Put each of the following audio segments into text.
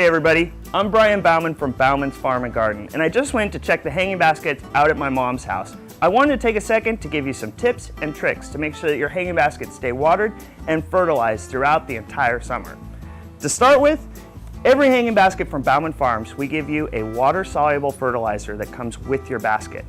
Hey everybody, I'm Brian Bauman from Bauman's Farm and Garden, and I just went to check the hanging baskets out at my mom's house. I wanted to take a second to give you some tips and tricks to make sure that your hanging baskets stay watered and fertilized throughout the entire summer. To start with, every hanging basket from Bauman Farms, we give you a water-soluble fertilizer that comes with your basket.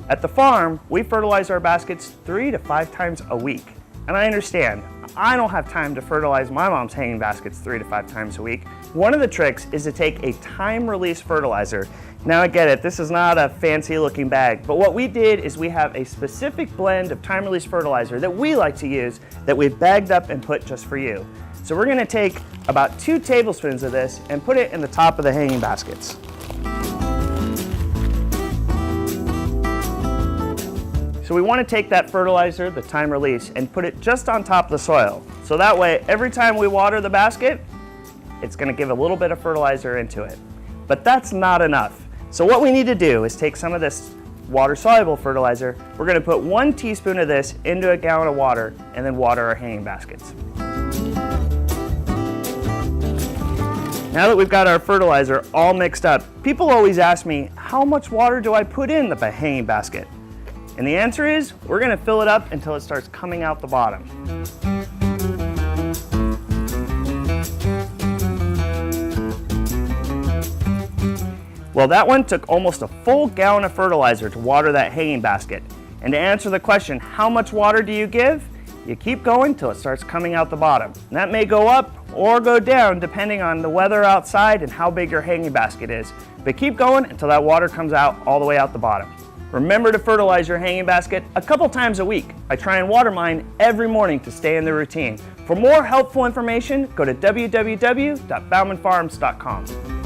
At the farm, we fertilize our baskets 3 to 5 times a week. And I understand, I don't have time to fertilize my mom's hanging baskets 3 to 5 times a week. One of the tricks is to take a time-release fertilizer. Now I get it, this is not a fancy looking bag, but what we did is we have a specific blend of time-release fertilizer that we like to use that we've bagged up and put just for you. So we're gonna take about 2 tablespoons of this and put it in the top of the hanging baskets. So we want to take that fertilizer, the time release, and put it just on top of the soil. So that way, every time we water the basket, it's going to give a little bit of fertilizer into it. But that's not enough. So what we need to do is take some of this water-soluble fertilizer. We're going to put 1 teaspoon of this into a gallon of water and then water our hanging baskets. Now that we've got our fertilizer all mixed up, people always ask me, how much water do I put in the hanging basket? And the answer is, we're gonna fill it up until it starts coming out the bottom. Well, that one took almost a full gallon of fertilizer to water that hanging basket. And to answer the question, how much water do you give? You keep going till it starts coming out the bottom. And that may go up or go down depending on the weather outside and how big your hanging basket is. But keep going until that water comes out all the way out the bottom. Remember to fertilize your hanging basket a couple times a week. I try and water mine every morning to stay in the routine. For more helpful information, go to www.baumanfarms.com.